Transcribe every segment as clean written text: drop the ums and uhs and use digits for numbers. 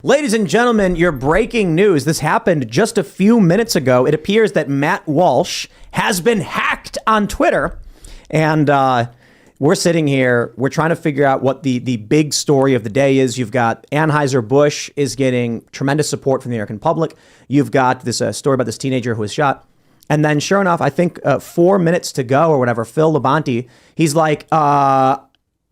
Ladies and gentlemen, your breaking news. This happened just a few minutes ago. It appears that Matt Walsh has been hacked on Twitter. And we're sitting here. We're trying to figure out what the big story of the day is. You've got Anheuser-Busch is getting tremendous support from the American public. You've got this story about this teenager who was shot. And then sure enough, I think 4 minutes to go or whatever, Phil Labonte, he's like,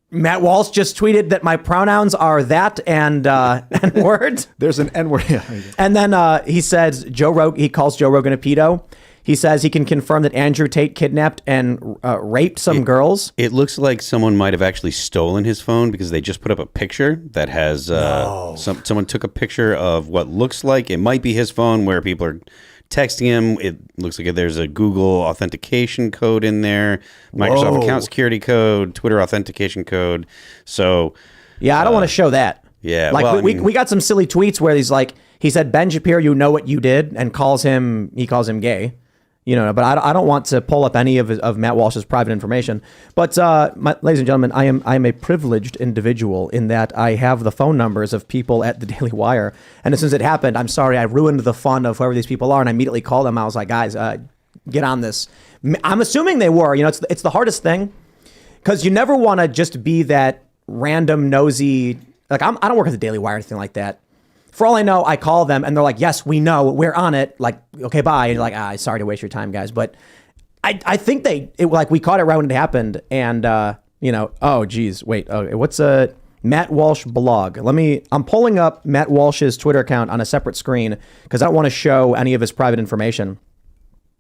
Matt Walsh just tweeted that my pronouns are that and N-word. There's an N-word. And then he says he calls Joe Rogan a pedo. He says he can confirm that Andrew Tate kidnapped and raped some girls. It looks like someone might have actually stolen his phone because they just put up a picture that has someone took a picture of what looks like it might be his phone where people are texting him. It looks like there's a Google authentication code in there, Microsoft account security code, Twitter authentication code. So yeah, I don't want to show that. Yeah, like well, we got some silly tweets where he said Ben Shapiro, you know what you did, and calls him gay. You know, but I don't want to pull up any of Matt Walsh's private information. But ladies and gentlemen, I am a privileged individual in that I have the phone numbers of people at the Daily Wire. And as soon as it happened, I'm sorry, I ruined the fun of whoever these people are. And I immediately called them. I was like, guys, get on this. I'm assuming they were. You know, it's the hardest thing because you never want to just be that random nosy. Like I don't work at the Daily Wire or anything like that. For all I know, I call them and they're like, yes, we know, we're on it. Like, okay, bye. And you're like, sorry to waste your time, guys. But I think we caught it right when it happened. And, oh, geez, wait, what's a Matt Walsh blog? I'm pulling up Matt Walsh's Twitter account on a separate screen because I don't want to show any of his private information.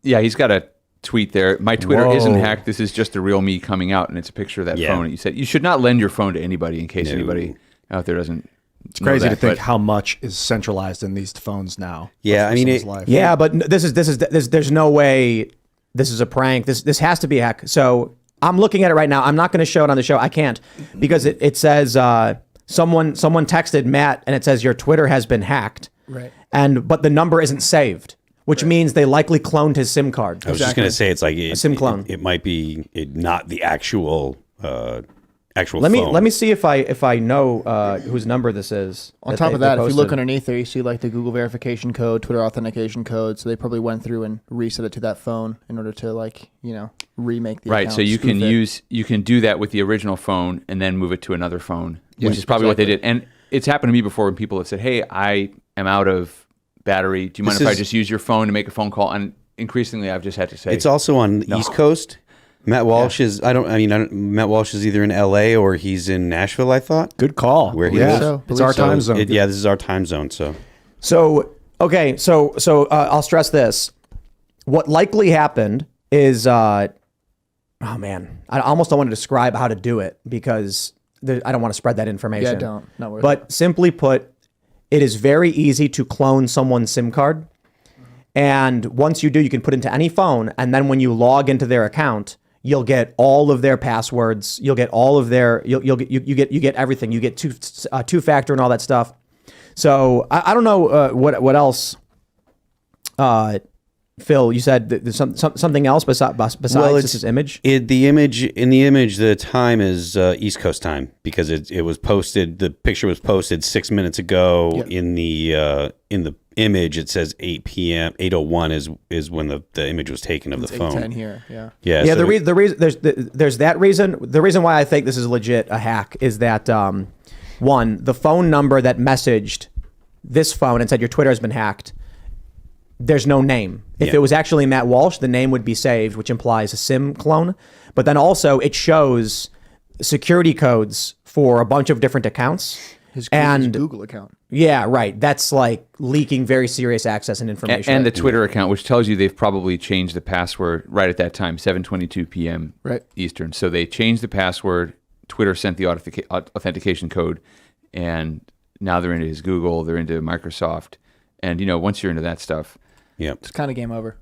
Yeah, he's got a tweet there. My Twitter isn't hacked. This is just the real me coming out. And it's a picture of that phone. You said you should not lend your phone to anybody in case anybody out there doesn't. It's crazy to think how much is centralized in these phones now. Yeah, I mean, but there's no way this is a prank. This has to be a hack. So I'm looking at it right now. I'm not going to show it on the show. I can't because it says someone texted Matt and it says your Twitter has been hacked. Right. But the number isn't saved, which means they likely cloned his SIM card. I was just going to say it's like a SIM clone. It might be not the actual phone. Let me see if I know whose number this is. On top of that, if you look underneath there, you see like the Google verification code, Twitter authentication code. So they probably went through and reset it to that phone in order to remake the account. So you can do that with the original phone and then move it to another phone, which is probably what they did. And it's happened to me before when people have said, "Hey, I am out of battery. Do you mind if I just use your phone to make a phone call?" And increasingly, I've just had to say, it's also on the East Coast. Matt Walsh is. Matt Walsh is either in L.A. or he's in Nashville. I thought. Good call. Where he is. So, it's our time zone. This is our time zone. So okay. So I'll stress this. What likely happened is, oh man, I almost don't want to describe how to do it because I don't want to spread that information. Yeah, don't. Not worth it. But simply put, it is very easy to clone someone's SIM card, and once you do, you can put it into any phone, and then when you log into their account, you'll get all of their passwords. You'll get all of their. You get everything. You get two-factor and all that stuff. So I don't know what else. Phil, you said there's something else besides this image. In the image, the time is East Coast time because it was posted. The picture was posted 6 minutes ago. Yep. In the image, it says 8 p.m. 8:01 is when the image was taken of the phone. 8:10 here. Yeah. Yeah. So the reason there's that reason. The reason why I think this is legit a hack is that one, the phone number that messaged this phone and said your Twitter has been hacked. There's no name. If it was actually Matt Walsh, the name would be saved, which implies a SIM clone. But then also it shows security codes for a bunch of different accounts. His Google account. Yeah, right. That's like leaking very serious access and information. And the Twitter account, which tells you they've probably changed the password right at that time, 7:22 p.m. Eastern. So they changed the password. Twitter sent the authentication code, and now they're into his Google. They're into Microsoft. And, once you're into that stuff, it's kind of game over.